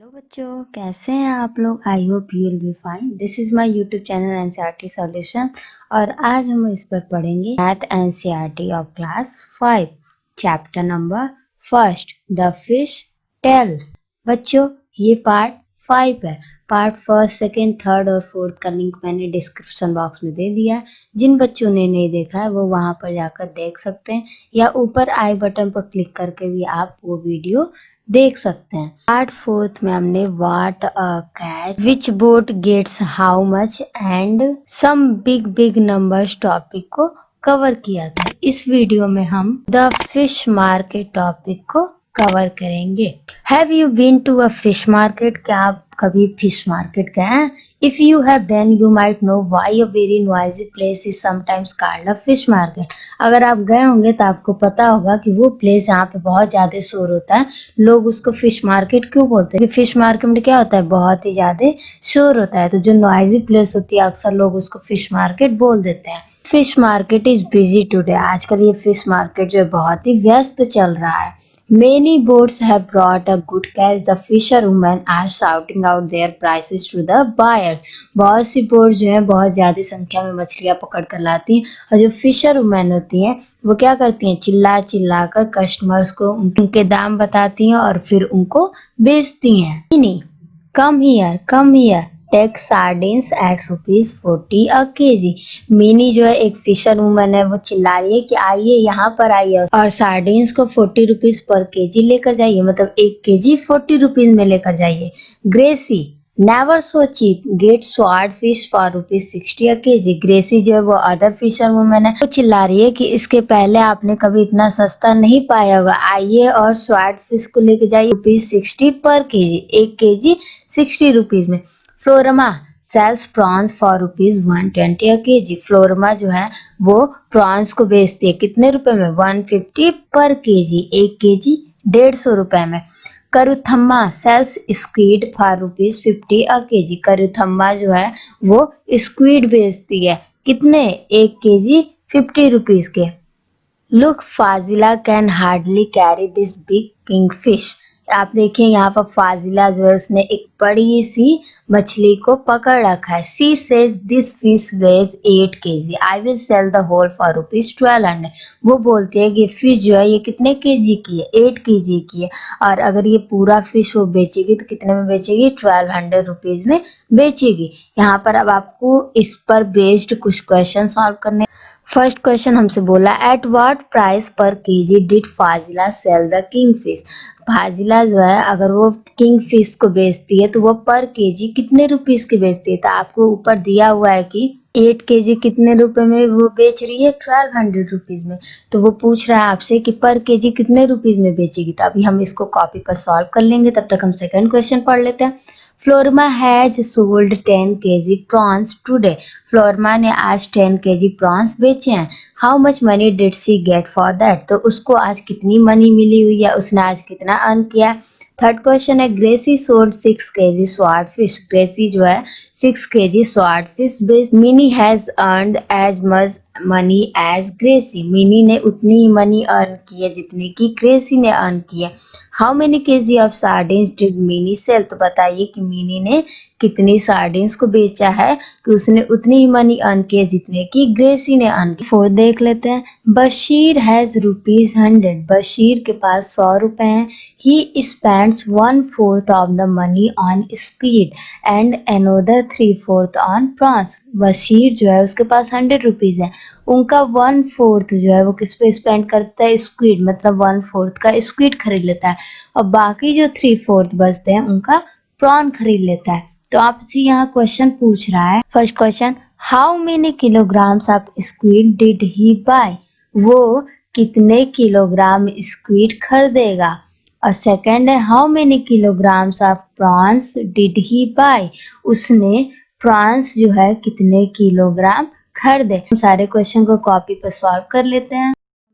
Hello बच्चों, कैसे हैं आप लोग। I hope you will be fine. This is my YouTube channel NCERT solution और आज हम इस पर पढ़ेंगे math NCERT of class 5 chapter number first the fish tail. बच्चों, ये पार्ट 5 है। पार्ट फर्स्ट, सेकेंड, थर्ड और फोर्थ का लिंक मैंने डिस्क्रिप्शन बॉक्स में दे दिया है। जिन बच्चों ने नहीं देखा है वो वहाँ पर जाकर देख सकते हैं या ऊपर आई बटन पर क्लिक करके भी आप वो वीडियो देख सकते हैं। पार्ट फोर्थ में हमने what a catch, which boat gets how much and some big big numbers topic को कवर किया था। इस वीडियो में हम द फिश मार्केट टॉपिक को कवर करेंगे। Have you been to a fish market? क्या आप कभी फिश मार्केट गए हैं? If you have, then you might know why a very noisy place is sometimes called a fish market. अगर आप गए होंगे तो आपको पता होगा कि वो प्लेस जहाँ पे बहुत ज्यादा शोर होता है, लोग उसको फिश मार्केट क्यों बोलते हैं? फिश मार्केट में क्या होता है, बहुत ही ज्यादा शोर होता है, तो जो नॉइजी प्लेस होती है अक्सर लोग उसको फिश मार्केट बोल देते हैं। Fish market is busy today. आजकल ये फिश मार्केट जो है बहुत ही व्यस्त चल रहा है। Many boats have brought a good catch. The fisherwomen are shouting out their prices to the buyers. बहुत सी बोट जो है बहुत ज्यादा संख्या में मछलियां पकड़ कर लाती हैं और जो फिशर वुमेन होती हैं वो क्या करती हैं, चिल्ला चिल्ला कर कस्टमर्स को उनके दाम बताती हैं और फिर उनको बेचती हैं। नहीं, come here take sardines at ₹40 a KG. Mini जो है एक फिशर वुमन है, वो चिल्ला रही है कि आइए यहाँ पर आइए और सार्डिन्स को ₹40 पर केजी लेकर जाइए, मतलब 1 केजी ₹40 में लेकर जाइए। Gracy never so cheap get sword fish for ₹60 a KG. Gracy जो है वो अदर फिशर वुमन है, वो चिल्ला रही है कि इसके पहले आपने कभी इतना सस्ता नहीं पाया होगा, आइए और स्वार्ड फिश को लेकर जाइए ₹60 पर केजी, 1 केजी ₹60 में। Florma sells prawns for ₹120 a KG. Florma जो है वो प्रॉन्स को बेचती है कितने रुपए में, 150 पर केजी, 1 केजी ₹150 में। Karuthamma sells squid for ₹50 a KG. Karuthamma जो है वो स्क्वीड बेचती है कितने, 1 केजी ₹50 के। Look फाजिला can hardly carry this big kingfish. आप देखिए यहाँ पर फाजिला जो है उसने एक बड़ी सी मछली को पकड़ रखा है। She says this fish weighs 8 KG, I will sell the whole for ₹1200। वो बोलती है कि फिश जो है ये कितने केजी की है, 8 केजी की है, और अगर ये पूरा फिश वो बेचेगी तो कितने में बेचेगी, ₹1200 में बेचेगी। यहाँ पर अब आपको इस पर बेस्ड कुछ क्वेश्चन सॉल्व करने। फर्स्ट क्वेश्चन हमसे बोला at what price per KG did Fazila sell the kingfish. Fazila जो है अगर वो किंगफिश को बेचती है तो वो पर केजी कितने रुपीस की बेचती है, तो आपको ऊपर दिया हुआ है कि 8 केजी कितने रुपए में वो बेच रही है, ₹1200 में। तो वो पूछ रहा है आपसे कि पर केजी कितने रुपीस में बेचेगी। तो अभी हम इसको कॉपी पर सॉल्व कर लेंगे, तब तक हम सेकंड क्वेश्चन पढ़ लेते हैं। Florma has sold 10 KG prawns today. Florma ने आज 10 केजी प्रॉन्स बेचे हैं। How much money did she get for that? तो उसको आज कितनी मनी मिली हुई है, उसने आज कितना अर्न किया। थर्ड क्वेश्चन है Gracy sold 6 KG sword fish. Gracy जो है 6 केजी स्वार्ड फिश बेच। Mini has earned as much money as Gracy. Mini ने उतनी ही मनी अर्न की है जितनी की ग्रेसी ने अर्न की है। How many KG of sardines did Mini sell? तो बताइए कि मिनी ने कितनी सार्डिन्स को बेचा है कि उसने उतनी ही मनी अर्न की है जितने की ग्रेसी ने अर्न की। फोर्थ देख लेते हैं। बशीर हैज ₹100। बशीर के पास ₹100 हैं। He spends 1/4 of the money on squid and another 3/4 on prawns. Bashir जो है उसके पास ₹100 है, उनका 1/4 जो है वो किस पे स्पेंड करता है, स्क्वीड, मतलब 1/4 का स्क्वीड खरीद लेता है और बाकी जो 3/4 बचते हैं उनका प्रॉन खरीद लेता है। तो आपसे यहाँ क्वेश्चन पूछ रहा है, first question how many kilograms of squid did he buy? वो कितने किलोग्राम स्क्वीड खरीदेगा। और सेकंड है how many kilograms of prawns did he buy? उसने प्रॉन्स जो है कितने किलोग्राम खरीदे। हम सारे क्वेश्चन को कॉपी पर सॉल्व कर लेते हैं।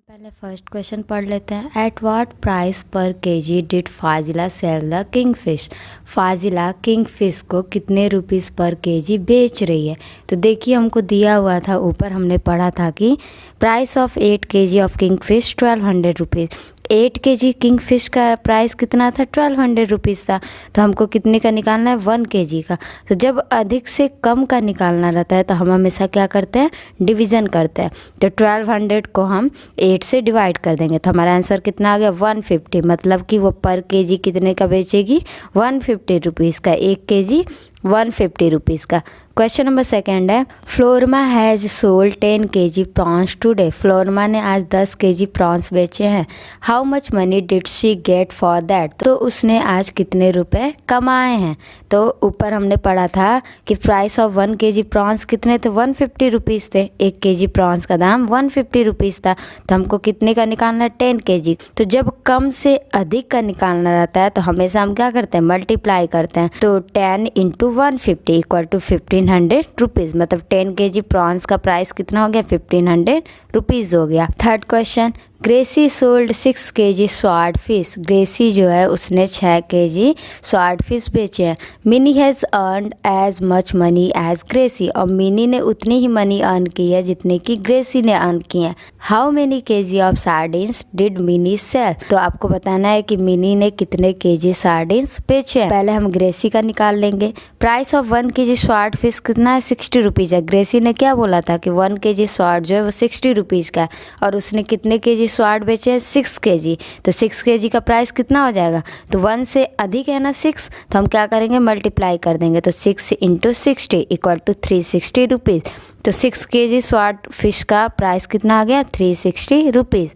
पहले फर्स्ट क्वेश्चन पढ़ लेते हैं। At what price per KG did Fazila sell the kingfish? Fazila kingfish को कितने रुपीस पर केजी बेच रही है। तो देखिए हमको दिया हुआ था, ऊपर हमने पढ़ा था कि price of 8 KG of kingfish ₹1200। 8 KG king fish का प्राइस कितना था, 1200 रुपीज़ था। तो हमको कितने का निकालना है, 1 केजी का। तो जब अधिक से कम का निकालना रहता है तो हम हमेशा क्या करते हैं, डिवीज़न करते हैं। तो 1200 को हम 8 से डिवाइड कर देंगे तो हमारा आंसर कितना आ गया, 150। मतलब कि वो पर केजी कितने का बेचेगी, 150 रुपीज़ का। 1 केजी 150 रुपीज़ का। क्वेश्चन नंबर सेकेंड है, Florma has sold 10 KG prawns today. Florma ने आज 10 केजी प्रॉन्स बेचे हैं। How much money did she get for that. तो उसने आज कितने रुपए कमाए हैं। तो ऊपर हमने पढ़ा था कि प्राइस ऑफ 1 केजी प्रॉन्स कितने थे, 150 रुपीज़ थे। 1 केजी प्रॉन्स का दाम 150 रुपीज़ था। तो हमको कितने का निकालना है, 10 केजी। तो जब कम से अधिक का निकालना रहता है तो हमेशा हम क्या करते हैं, मल्टीप्लाई करते हैं। तो 10 इंटू 150 इक्वल टू 1500 रुपीज़। मतलब 10 केजी प्रॉन्स का प्राइस कितना हो गया, 1500 रुपीज़ हो गया। Third question, Gracy sold 6 KG sword fish. Gracy जो है उसने 6 केजी स्वॉर्ड फिश बेचे हैं। Mini has earned as much money as Gracy. और मिनी ने उतनी ही मनी अर्न की है जितने की ग्रेसी ने अर्न की है। How many KG of sardines did Mini sell. तो आपको बताना है कि मिनी ने कितने केजी सार्डिन्स बेचे हैं। पहले हम ग्रेसी का निकाल लेंगे। Price of 1 KG sword fish कितना है, 60 रुपीज़ है। ग्रेसी ने क्या बोला था कि 1 केजी स्वॉर्ड जो है वो 60 रुपीज़ का है और उसने कितने केजी स्वॉर्ड बेचे हैं, 6 केजी। तो 6 केजी का प्राइस कितना हो जाएगा, तो 1 से अधिक है ना 6, तो हम क्या करेंगे, मल्टीप्लाई कर देंगे। तो 6 इंटू 60 इक्वल टू 360 रुपीज़। तो 6 केजी स्वॉर्ड फिश का प्राइस कितना आ गया, 360 रुपीज़।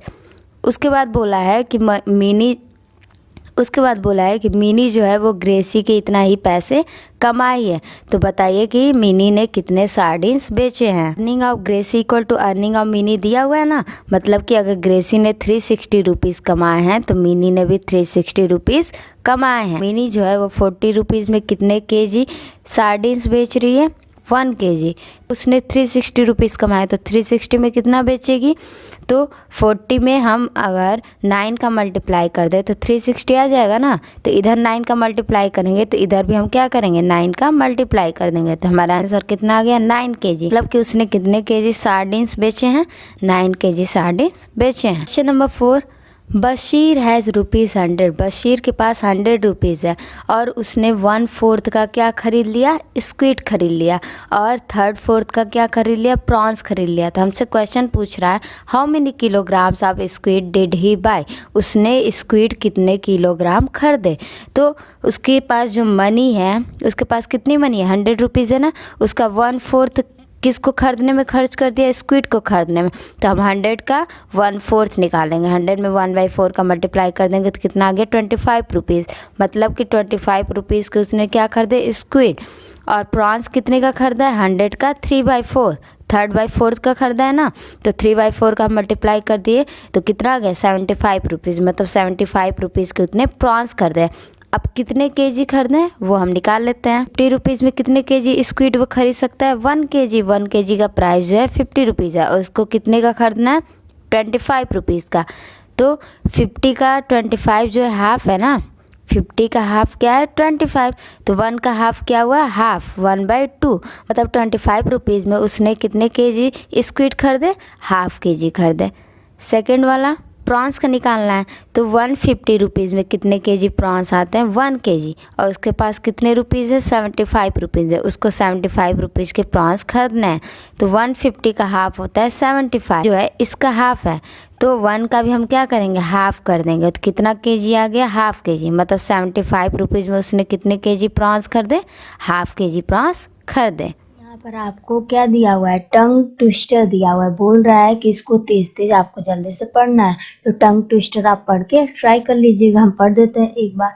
उसके बाद बोला है कि मिनी जो है वो ग्रेसी के इतना ही पैसे कमाई है। तो बताइए कि मिनी ने कितने सार्डिन्स बेचे हैं। Earning of Gracy equal to earning of Mini दिया हुआ है ना। मतलब कि अगर ग्रेसी ने 360 रुपीज़ कमाए हैं तो मिनी ने भी 360 रुपीज़ कमाए हैं। मिनी जो है वो 40 रुपीज़ में कितने केजी सार्डिन्स बेच रही है, 1 केजी। उसने 360 रुपीज़ कमाए तो 360 में कितना बेचेगी, तो 40 में हम अगर 9 का मल्टीप्लाई कर दें तो 360 आ जाएगा ना। तो इधर 9 का मल्टीप्लाई करेंगे तो इधर भी हम क्या करेंगे, 9 का मल्टीप्लाई कर देंगे। तो हमारा आंसर कितना आ गया, 9 केजी। मतलब कि उसने कितने केजी सार्डिन्स बेचे हैं, 9 केजी सार्डिन्स बेचे हैं। Question number 4, Bashir has ₹100। Bashir के पास 100 रुपीज़ है और उसने 1/4 का क्या खरीद लिया, स्क्विड खरीद लिया। और 3/4 का क्या खरीद लिया, प्रॉन्स खरीद लिया। तो हमसे क्वेश्चन पूछ रहा है, how many kilograms of squid did he buy. उसने स्क्विड कितने किलोग्राम खरीदे। तो उसके पास जो मनी है, उसके पास कितनी मनी है, 100 रुपीज़ है ना। उसका 1/4 किसको खरीदने में खर्च कर दिया, स्क्विड को खरीदने में। तो हम 100 का 1/4 निकालेंगे। 100 में 1/4 का मल्टीप्लाई कर देंगे तो कितना आ गया, 25 रुपीज़। मतलब कि 25 रुपीज़ के उसने क्या खरीदे, स्क्विड। और प्रॉन्स कितने का खरीदा है, 100 का 3/4, 3/4 का खरीदा है ना। तो 3/4 का मल्टीप्लाई कर दिए तो कितना आ गया, 75 रुपीज़। मतलब 75 रुपीज़ के उतने प्रॉन्स खरीदे। अब कितने केजी खरीदे हैं वो हम निकाल लेते हैं। 50 रुपीज़ में कितने केजी स्क्विड वो खरीद सकता है, 1 केजी। 1 केजी का प्राइस जो है 50 रुपीज़ है और उसको कितने का खरीदना है, 25 रुपीज़ का। तो 50 का 25 जो है हाफ है ना, 50 का हाफ क्या है, 25। तो 1 का हाफ क्या हुआ, हाफ, 1/2। मतलब 25 रुपीज़ में उसने कितने केजी स्क्विड खरीदे, हाफ केजी खरीदे। सेकेंड वाला प्रॉन्स का निकालना है। तो 150 रुपीज़ में कितने केजी प्रॉन्स आते हैं, 1 केजी। और उसके पास कितने रुपीज़ है, 75 रुपीज़ है। उसको 75 रुपीज़ के प्रॉन्स खरीदना है। तो 150 का हाफ होता है 75, जो है इसका हाफ है। तो 1 का भी हम क्या करेंगे, हाफ कर देंगे। तो कितना केजी आ गया, हाफ केजी। मतलब 75 रुपीज़ में उसने कितने केजी प्रॉन्स खरीदे, हाफ केजी प्रॉन्स खरीदे। यहाँ पर आपको क्या दिया हुआ है, टंग ट्विस्टर दिया हुआ है। बोल रहा है कि इसको तेज तेज आपको जल्दी से पढ़ना है। तो टंग ट्विस्टर आप पढ़ के ट्राई कर लीजिएगा। हम पढ़ देते हैं एक बार।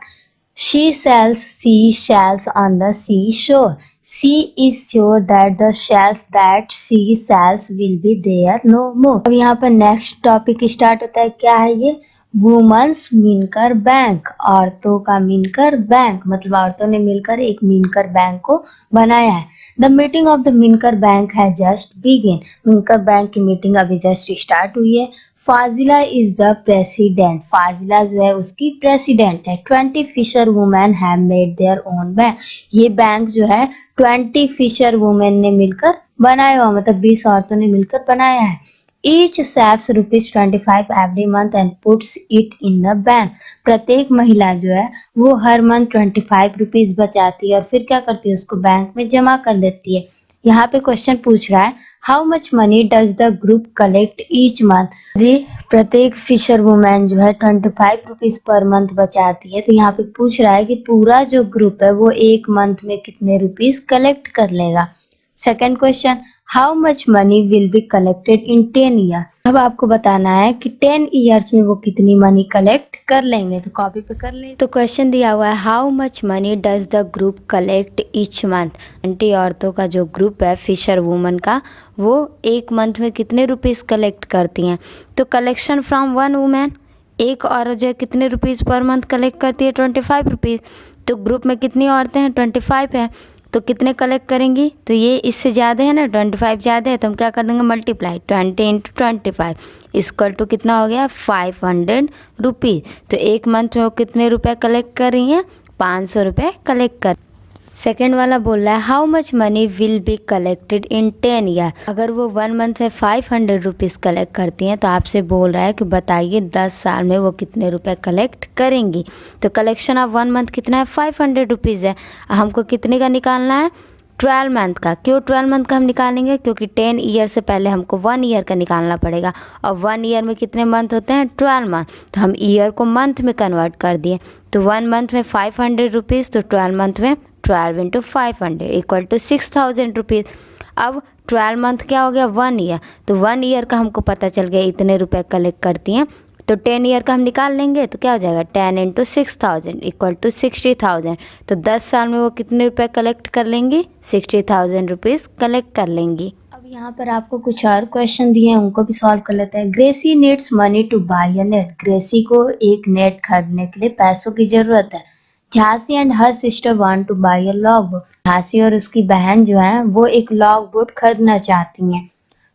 She sells sea shells on the sea shore. She is sure that the shells that she sells will be there no more. अब यहाँ पर नेक्स्ट टॉपिक स्टार्ट होता है। क्या है ये, वुमेन्स मिलकर बैंक। औरतों का मिलकर बैंक, मतलब औरतों ने मिलकर एक मिलकर बैंक को बनाया है। The meeting of the Minkar bank has just begin. Minkar bank की मीटिंग अभी जस्ट स्टार्ट हुई है। Fazila is the president. Fazila जो है उसकी प्रेसिडेंट है। 20 fisher women have made their own bank. ये बैंक जो है 20 फिशर वुमेन ने मिलकर बनाया हुआ, मतलब 20 औरतों ने मिलकर बनाया है। Each saves ₹25 every month and puts it in the bank. प्रत्येक महिला जो है वो हर मंथ ₹25 बचाती है और फिर क्या करती है, उसको बैंक में जमा कर देती है। यहाँ पे क्वेश्चन पूछ रहा है how much money does the group collect each month. प्रत्येक फिशर वुमेन जो है ₹25 पर मंथ बचाती है। तो यहाँ पे पूछ रहा है कि पूरा जो ग्रुप है वो एक मंथ में कितने रुपीस कलेक्ट कर लेगा। Second question, how much money will be collected in 10 year. अब आपको बताना है कि 10 ईयर्स में वो कितनी मनी कलेक्ट कर लेंगे। तो कॉपी पे कर ले। तो क्वेश्चन दिया हुआ है how much money does the group collect each month. 20 औरतों का जो ग्रुप है फिशर वुमन का, वो एक मंथ में कितने रुपीस कलेक्ट करती हैं। तो कलेक्शन फ्रॉम वन वुमेन, एक औरत जो है कितने रुपीस पर मंथ कलेक्ट करती है, ₹25। तो ग्रुप में कितनी औरतें हैं, 25 है, तो कितने कलेक्ट करेंगी। तो ये इससे ज़्यादा है ना, 25 ज़्यादा है, तो हम क्या कर देंगे मल्टीप्लाई 20 × 25 इक्वल टू कितना हो गया, ₹500। तो एक मंथ में वो कितने रुपए कलेक्ट कर रही हैं, ₹500 कलेक्ट कर। सेकेंड वाला बोल रहा है how much money will be collected in 10 year. अगर वो 1 मंथ में ₹500 कलेक्ट करती हैं तो आपसे बोल रहा है कि बताइए 10 साल में वो कितने रुपए कलेक्ट करेंगी। तो कलेक्शन ऑफ 1 मंथ कितना है, ₹500 है। हमको कितने का निकालना है, 12 मंथ का। क्यों 12 मंथ का हम निकालेंगे, क्योंकि 10 ईयर से पहले हमको 1 ईयर का निकालना पड़ेगा और 1 ईयर में कितने मंथ होते हैं, 12 मंथ। तो हम ईयर को मंथ में कन्वर्ट कर दिए। तो 1 मंथ में ₹500, तो 12 मंथ में 12 × 500 इक्वल टू ₹6000। अब 12 मंथ क्या हो गया, 1 ईयर। तो 1 ईयर का हमको पता चल गया इतने रुपए कलेक्ट करती हैं। तो 10 ईयर का हम निकाल लेंगे तो क्या हो जाएगा, 10 × 6000 इक्वल टू 60,000। तो 10 साल में वो कितने रुपए कलेक्ट कर लेंगी, ₹60,000 कलेक्ट कर लेंगी। अब यहाँ पर आपको कुछ और क्वेश्चन दिए हैं, उनको भी सॉल्व कर लेते हैं। Gracy needs money to buy a net. Gracy को एक नेट खरीदने के लिए पैसों की जरूरत है। Jhansi and her sister want to buy a log boat. Jhansi और उसकी बहन जो है वो एक लॉग बोट खरीदना चाहती हैं।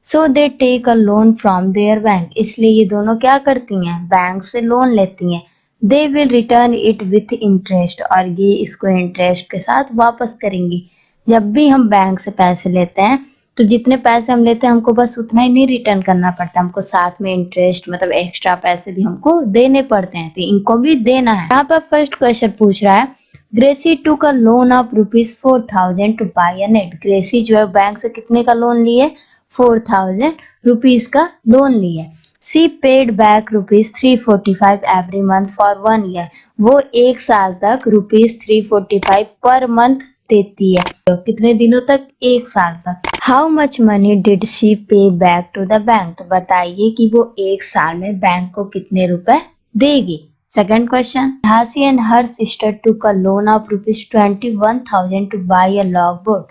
So they take a loan from their bank. इसलिए ये दोनों क्या करती हैं, बैंक से लोन लेती हैं। They will return it with interest. और ये इसको इंटरेस्ट के साथ वापस करेंगी। जब भी हम बैंक से पैसे लेते हैं तो जितने पैसे हम लेते हैं हमको बस उतना ही नहीं रिटर्न करना पड़ता, हमको साथ में इंटरेस्ट मतलब एक्स्ट्रा पैसे भी हमको देने पड़ते हैं। तो इनको भी देना है। यहाँ पर फर्स्ट क्वेश्चन पूछ रहा है Gracy took a loan of ₹4000 to buy a net. Gracy जो है बैंक से कितने का लोन लिए, ₹4000 का लोन लिए। She paid back ₹345 every month for 1 year. वो एक साल तक ₹345 पर मंथ देती है। तो कितने दिनों तक, एक साल तक। How much money did she पे बैक टू द बैंक। तो बताइए कि वो एक साल में बैंक को कितने रुपए देगी। Second question, Jhansi and her sister took a loan of ₹21,000 to buy a log boat.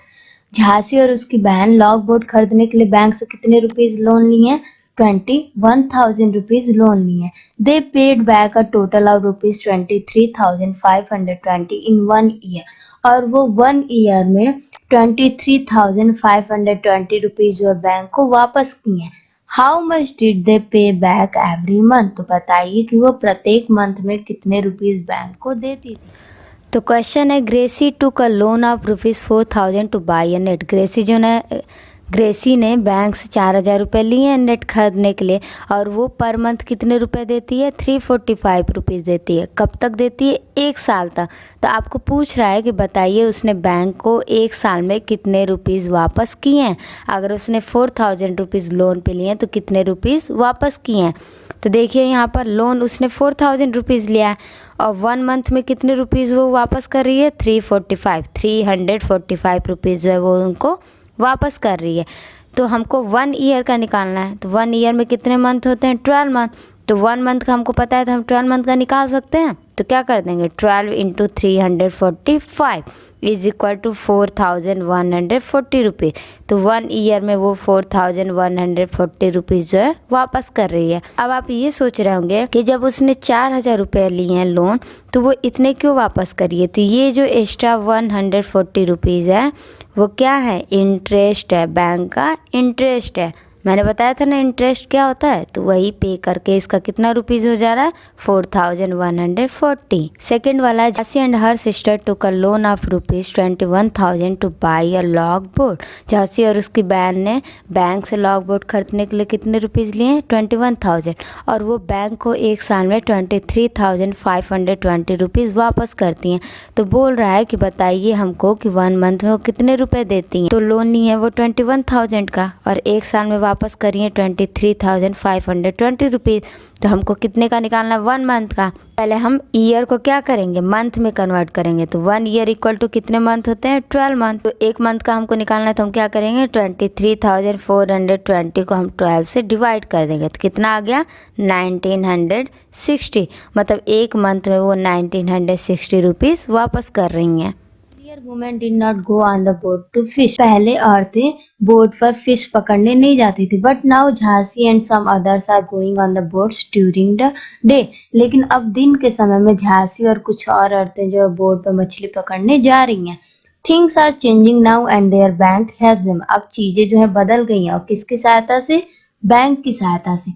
Jhansi और उसकी बहन लॉग बोट खरीदने के लिए बैंक से कितने रुपीस लोन लिए हैं, ₹21,000 लोन लिए हैं। दे paid back a total of ₹23,520 in 1 year. और वो 1 ईयर में ₹23,520 जो बैंक को वापस किए हैं। हाउ मच डिड दे पे बैक एवरी मंथ। तो बताइए कि वो प्रत्येक मंथ में कितने रुपीस बैंक को देती थी। तो क्वेश्चन है Gracy took a loan of ₹4000 to buy a net. ग्रेसी ने बैंक से ₹4000 लिए हैं नेट खरीदने के लिए और वो पर मंथ कितने रुपए देती है, ₹345 देती है। कब तक देती है, एक साल तक। तो आपको पूछ रहा है कि बताइए उसने बैंक को एक साल में कितने रुपीस वापस किए हैं। अगर उसने ₹4000 लोन पे लिए हैं तो कितने रुपीस वापस किए हैं। तो देखिए यहाँ पर लोन उसने ₹4000 लिया है और 1 मंथ में कितने रुपीस वो वापस कर रही है, 345 रुपीज़ जो है वो उनको वापस कर रही है। तो हमको 1 ईयर का निकालना है। तो 1 ईयर में कितने मंथ होते हैं, 12 मंथ। तो 1 मंथ का हमको पता है तो हम 12 मंथ का निकाल सकते हैं। तो क्या कर देंगे, 12 × 345 इज इक्वल टू 4140 रुपीज़। तो 1 ईयर में वो 4140 रुपीज़ जो है वापस कर रही है। अब आप ये सोच रहे होंगे कि जब उसने 4000 रुपये लिए हैं लोन तो वो इतने क्यों वापस करिए। तो ये जो एक्स्ट्रा 140 रुपीज़ है वो क्या है, इंटरेस्ट है, बैंक का इंटरेस्ट है। मैंने बताया था ना इंटरेस्ट क्या होता है, तो वही पे करके इसका कितना रुपीज हो जा रहा है 4140। सेकंड वाला है, Jhansi and her sister took a loan of ₹21,000 two by a log board. Jhansi और उसकी बहन ने बैंक से लॉग बोर्ड खरीदने के लिए कितने रुपीज लिए 21,000, और वो बैंक को एक साल में 23,520 रुपीज़ वापस करती हैं। तो बोल रहा है कि बताइए हमको कि 1 मंथ में वो कितने रुपए देती हैं। तो लोन ली है वो 21,000 का और एक साल में वापस करिए 23,520 रुपीज़। तो हमको कितने का निकालना है 1 मंथ का। पहले हम ईयर को क्या करेंगे मंथ में कन्वर्ट करेंगे, तो 1 ईयर इक्वल टू कितने मंथ होते हैं 12 मंथ। तो एक मंथ का हमको निकालना है तो हम क्या करेंगे 23,420 को हम 12 से डिवाइड कर देंगे तो कितना आ गया 1960। मतलब एक मंथ में वो 1960 रुपीज़ वापस कर रही हैं। Earlier women did not go on the boat to fish. पहले औरतें बोट पर फिश पकड़ने नहीं जाती थी, but now Jhansi and some others are going on the boats during the day. लेकिन अब दिन के समय में झांसी और कुछ और औरतें जो बोट पर मछली पकड़ने जा रही हैं। Things are changing now and their bank helps them. अब चीजें जो है बदल गई हैं और किसकी सहायता से, बैंक की सहायता से।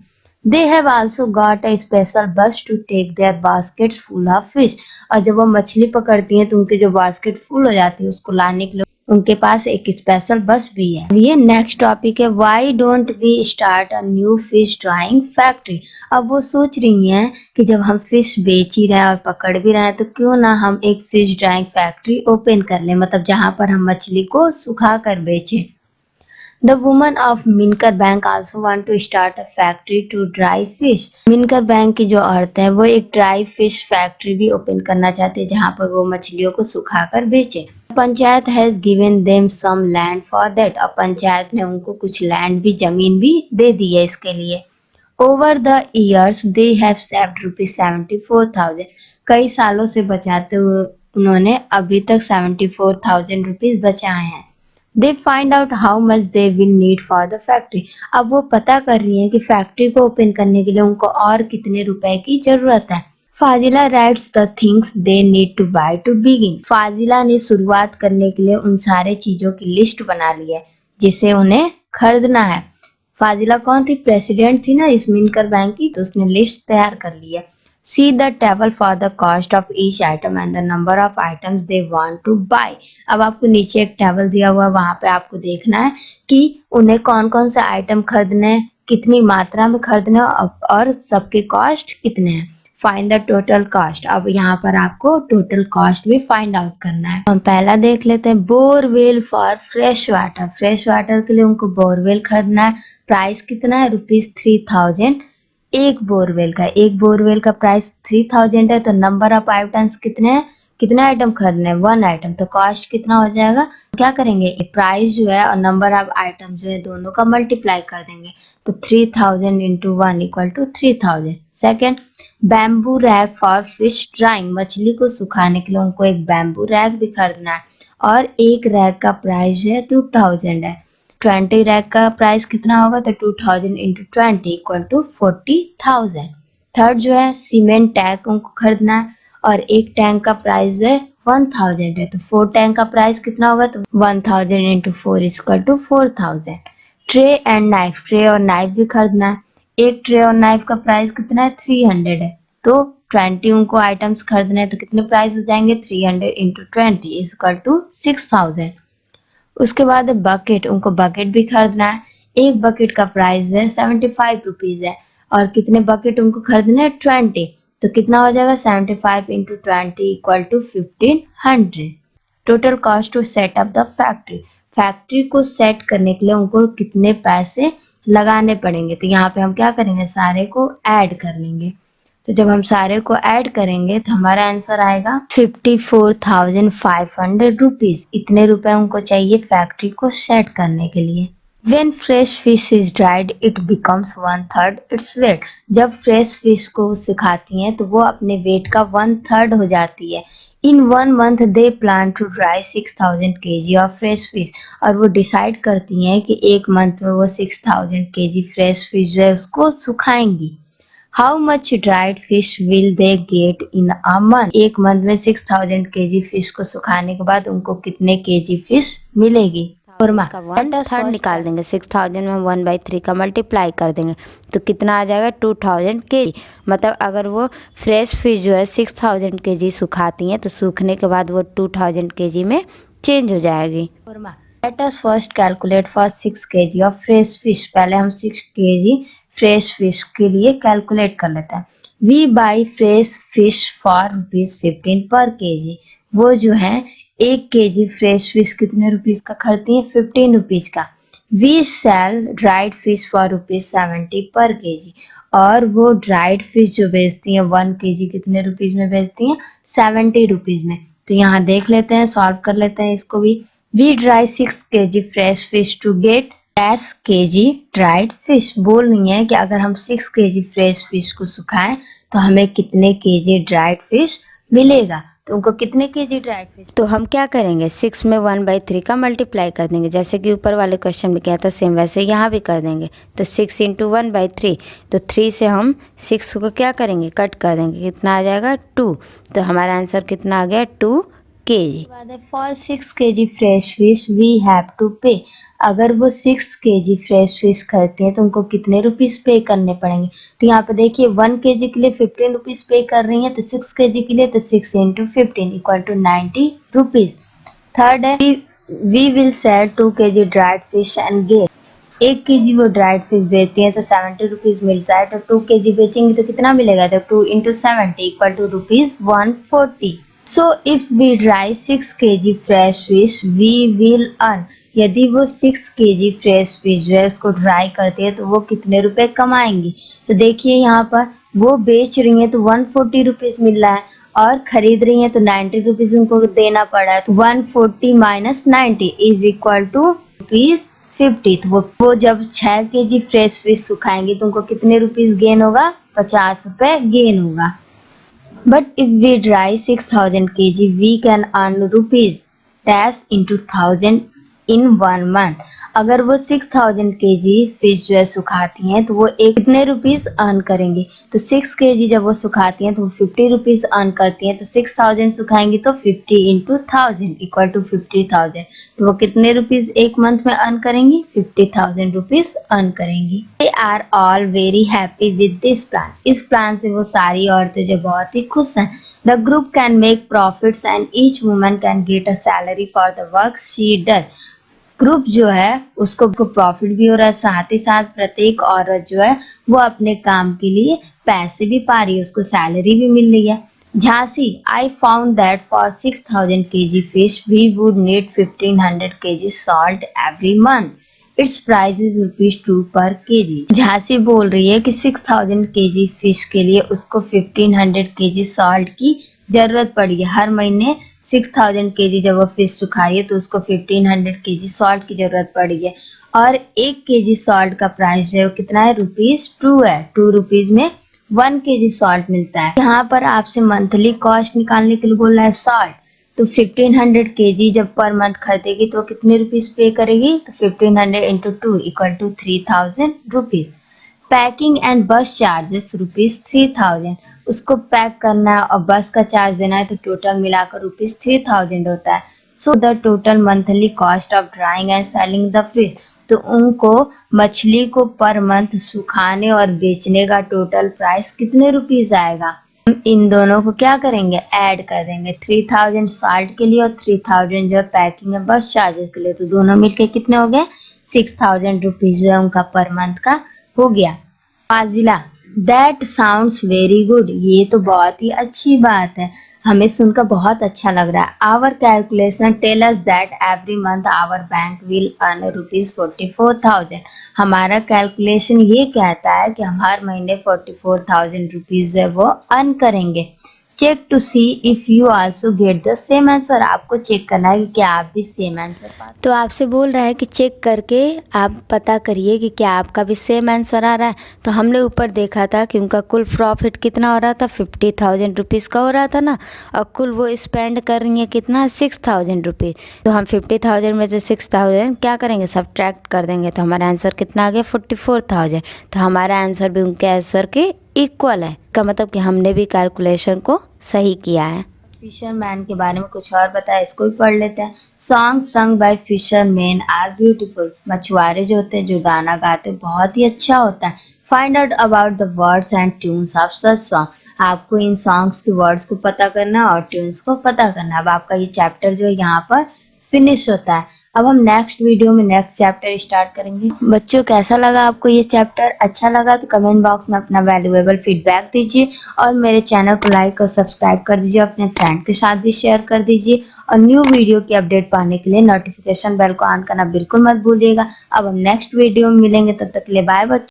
They have also got a special bus to take their baskets full of fish. और जब वो मछली पकड़ती हैं तो उनके जो बास्केट फुल हो जाती है उसको लाने के लिए उनके पास एक स्पेशल बस भी है। ये नेक्स्ट टॉपिक है, why don't we start a new fish drying factory. अब वो सोच रही हैं कि जब हम फिश बेच ही रहे हैं और पकड़ भी रहे हैं तो क्यों ना हम एक फिश ड्राइंग फैक्ट्री ओपन कर लें, मतलब जहाँ पर हम मछली को सुखा कर बेचें। The woman of Minkar bank also want to start a factory to dry fish. Minkar bank की जो औरत है वो एक ड्राई फिश फैक्ट्री भी ओपन करना चाहते हैं जहाँ पर वो मछलियों को सुखाकर बेचे। Panchayat has given them some land for that. और पंचायत ने उनको कुछ लैंड भी, जमीन भी दे दी है इसके लिए। Over the years they have saved ₹74,000। कई सालों से बचाते हुए उन्होंने अभी तक 74,000 रुपीज बचाए हैं। They find out how much they will need for the factory. अब वो पता कर रही हैं कि फैक्ट्री को ओपन करने के लिए उनको और कितने रुपए की जरूरत है। Fazila writes the things they need to buy to begin. Fazila ने शुरुआत करने के लिए उन सारे चीजों की लिस्ट बना ली है जिसे उन्हें खरीदना है। फाजिला कौन थी, प्रेसिडेंट थी ना इस मिनकर बैंक की, तो उसने लिस्ट तैयार कर ली है। See the table for the cost of each item and the number of items they want to buy. अब आपको नीचे एक टेबल दिया हुआ है, वहां पे आपको देखना है कि उन्हें कौन कौन से आइटम खरीदने हैं, कितनी मात्रा में खरीदने हैं और सबके कॉस्ट कितने हैं। Find the total cost. अब यहाँ पर आपको टोटल कॉस्ट भी फाइंड आउट करना है। हम पहला देख लेते हैं, borewell for fresh water. Fresh water के लिए उनको बोरवेल खरीदना है। प्राइस कितना है ₹3000। एक बोरवेल का प्राइस 3000 है। तो नंबर ऑफ आइटम्स कितने हैं, कितने आइटम खरीदने हैं 1 आइटम। तो कॉस्ट कितना हो जाएगा, क्या करेंगे प्राइस जो है और नंबर ऑफ आइटम जो है दोनों का मल्टीप्लाई कर देंगे। तो 3000 into 1 equal to 3000। Second, bamboo rack for fish drying. मछली को सुखाने के लिए उनको एक बैम्बू रैक भी खरीदना है और एक रैक का प्राइस जो है 2000 है। 20 रैक का प्राइस कितना होगा, तो 2000 इंटू 20 इक्वल टू 40,000। थर्ड जो है सीमेंट टैंक उनको खरीदना है और एक टैंक का प्राइस जो है 1000 है। तो 4 टैंक का प्राइस कितना होगा, तो 1000 into 4 equal to 4000। Tray and knife, tray और नाइफ भी खरीदना है। एक ट्रे और नाइफ का प्राइस कितना है 300 है। तो 20 उनको आइटम्स खरीदने हैं तो कितने प्राइस हो जाएंगे 300 इंटू 20 इक्वल टू 6000। उसके बाद बकेट, उनको बकेट भी खरीदना है। एक बकेट का प्राइस जो है 75 रुपीज है और कितने बकेट उनको खरीदने हैं 20। तो कितना हो जाएगा 75 into 20 equal to 1500। Total cost to set up the factory. Factory को सेट करने के लिए उनको कितने पैसे लगाने पड़ेंगे, तो यहाँ पे हम क्या करेंगे सारे को ऐड कर लेंगे। तो जब हम सारे को ऐड करेंगे तो हमारा आंसर आएगा 54,500 रुपीज। इतने रुपए उनको चाहिए फैक्ट्री को सेट करने के लिए। When fresh fish is dried, it becomes 1/3 its weight. जब फ्रेश फिश को सिखाती हैं तो वो अपने वेट का 1/3 हो जाती है। In 1 month they plan to dry 6000 kg of fresh fish. और वो डिसाइड करती हैं कि एक मंथ में वो 6000 kg फ्रेश फिश जो है उसको सुखाएंगी। How much dried fish will they get in a month? एक मंथ में 6000 kg फिश को सुखाने के बाद उनको कितने kg फिश मिलेगी। का वन थर्ड निकाल निकाल देंगे। 6000 में हम 1/3 का मल्टीप्लाई कर देंगे तो कितना आ जाएगा 2000 kg। मतलब अगर वो फ्रेश फिश जो है 6000 kg सुखाती हैं तो सूखने के बाद वो 2000 kg में चेंज हो जाएगी। Let us first calculate for 6 kg of fresh fish. पहले हम 6 kg फ्रेश फिश के लिए कैलकुलेट कर लेते हैं। We buy fresh fish for ₹15 per kg। वो जो है 1 kg फ्रेश फिश कितने रुपीस का खरीदती है? 15 रुपीज का। We sell dried fish for ₹70 per kg। और वो ड्राइड फिश जो बेचती हैं 1 kg कितने रुपीज में बेचती हैं? 70 रुपीज में। तो यहाँ देख लेते हैं, सॉल्व कर लेते हैं इसको भी। We dry 6 kg fresh fish to get 10 kg dried fish. बोल रही है कि अगर हम 6 kg फ्रेश फिश को सुखाएं तो हमें कितने kg ड्राइड फिश मिलेगा। तो उनको कितने kg ड्राइड फिश? तो हम क्या करेंगे 6 में 1/3 का मल्टीप्लाई कर देंगे, जैसे कि ऊपर वाले क्वेश्चन में किया था सेम वैसे यहाँ भी कर देंगे। तो 6 × 1/3 तो 3 से हम 6 को क्या करेंगे कट कर देंगे, कितना आ जाएगा 2। तो हमारा आंसर कितना आ गया 2 kg। For 6 kg fresh fish we have to pay. अगर वो 6 kg फ्रेश फिश खरीदते हैं तो उनको कितने रुपीस पे करने पड़ेंगे? तो यहाँ पे देखिए 1 kg के लिए 15 रुपीस पे कर रही हैं, तो 6 kg के लिए तो 6 × 15 = 90 रुपीज। थर्ड है we will sell 2 kg dried fish and get. 1 kg वो ड्राइड फिश बेचती है तो 70 रुपीज मिलता है। तो 2 kg बेचेंगे तो कितना मिलेगा? तो 2 × 70 = ₹140। So if we dry 6 kg fresh fish, we will earn। यदि वो 6 kg फ्रेश फिश जो है उसको ड्राई करती है तो वो कितने रुपए कमाएंगी? तो देखिए यहाँ पर वो बेच रही है तो 140 रुपीज मिल रहा है और खरीद रही है तो 90 रुपीज उनको देना पड़ा है। तो 140 - 90 = ₹50। तो वो जब 6 kg फ्रेश फिश सुखाएंगी तो उनको कितने रुपीज गेन होगा? 50 रुपए गेन होगा। But if we dry 6000 kg, we can earn rupees dash into 1000 in 1 month। अगर वो 6000 kg फिश जो है सुखाती हैं तो वो एक कितने रुपीस अर्न करेंगे? तो 6 kg जब वो सुखाती हैं तो वो 50 रुपीस अर्न करती हैं। तो 6000 सुखाएंगी तो 50 × 1000 = 50,000। तो वो कितने रुपीस एक मंथ में अर्न करेंगी? 50,000 रुपीस अर्न करेंगी। They are all very happy with this plan। इस प्लान से वो सारी औरतें जो बहुत ही खुश हैं। The group can make profits and each woman can get a salary for the work she does। Group जो है उसको प्रॉफिट भी हो रहा है, साथ ही साथ प्रत्येक औरत जो है वो अपने काम के लिए पैसे भी पा रही है, उसको सैलरी भी मिल रही है। Jhansi I found that for 6000 kg fish we would need 1500 kg salt every month. Its price is ₹2 per kg। Jhansi बोल रही है कि 6000 kg फिश के लिए उसको 1500 kg सॉल्ट की जरूरत पड़ी है। हर महीने 6000 kg जब वो फिश सुखाई है तो उसको 1500 kg सॉल्ट की जरूरत पड़ी है। और 1 kg सॉल्ट का प्राइस है वो कितना है? ₹2 है। 2 रुपीज में 1 kg सॉल्ट मिलता है। यहाँ पर आपसे मंथली कॉस्ट निकालने के लिए बोल रहा है सॉल्ट। तो 1500 kg जब पर मंथ खरीदेगी तो कितने रुपीज पे करेगी? तो 1500 × 2 = 3000 रुपीज। पैकिंग एंड बस चार्जेस ₹3000। उसको पैक करना है और बस का चार्ज देना है तो टोटल मिलाकर ₹3000 होता है। So the total monthly cost of drawing and selling the fish. तो उनको मछली को पर मंथ सुखाने और बेचने का टोटल प्राइस कितने रुपीस आएगा? हम इन दोनों को क्या करेंगे? ऐड कर देंगे। 3000 सॉल्ट के लिए और 3000 जो है पैकिंग है बस चार्जेस के लिए। तो दोनों मिलके कितने हो गए? 6000 रुपीज जो है उनका पर मंथ का हो गया। फाजिला दैट साउंड्स वेरी गुड। ये तो बहुत ही अच्छी बात है, हमें सुनकर बहुत अच्छा लग रहा है। Our calculation tell us that every month our bank will earn ₹44,000। हमारा कैलकुलेशन ये कहता है कि हम हर महीने 44,000 रुपीज है वो अर्न करेंगे। Check to see if you also get the same answer. आपको चेक करना है कि क्या आप भी सेम आंसर पाते। तो आपसे बोल रहा है कि चेक करके आप पता करिए कि क्या आपका भी सेम आंसर आ रहा है। तो हमने ऊपर देखा था कि उनका कुल प्रॉफिट कितना हो रहा था? 50,000 रुपीज़ का हो रहा था ना, और कुल वो स्पेंड कर रही है कितना? 6000 रुपीज़। तो हम 50,000 में से 6000 क्या करेंगे? सब्ट्रैक्ट कर देंगे तो हमारा आंसर कितना आ गया? 44,000। तो हमारा आंसर भी उनके आंसर के इक्वल है। इसका मतलब कि हमने भी कैलकुलेशन को सही किया है। फिशरमैन के बारे में कुछ और बताया, इसको भी पढ़ लेते हैं। Song sung by fisherman are beautiful. मछुआरे जो होते हैं जो गाना गाते हैं बहुत ही अच्छा होता है। Find out about the words and tunes of such song. आपको इन सॉन्ग्स के वर्ड्स को पता करना और ट्यून्स को पता करना। अब आपका ये चैप्टर जो है यहाँ पर फिनिश होता है। अब हम नेक्स्ट वीडियो में नेक्स्ट चैप्टर स्टार्ट करेंगे। बच्चों कैसा लगा आपको ये चैप्टर? अच्छा लगा तो कमेंट बॉक्स में अपना वैल्यूएबल फीडबैक दीजिए और मेरे चैनल को लाइक और सब्सक्राइब कर दीजिए। अपने फ्रेंड के साथ भी शेयर कर दीजिए और न्यू वीडियो की अपडेट पाने के लिए नोटिफिकेशन बेल को ऑन करना बिल्कुल मत भूलिएगा। अब हम नेक्स्ट वीडियो में मिलेंगे, तब तक के लिए बाय बच्चों।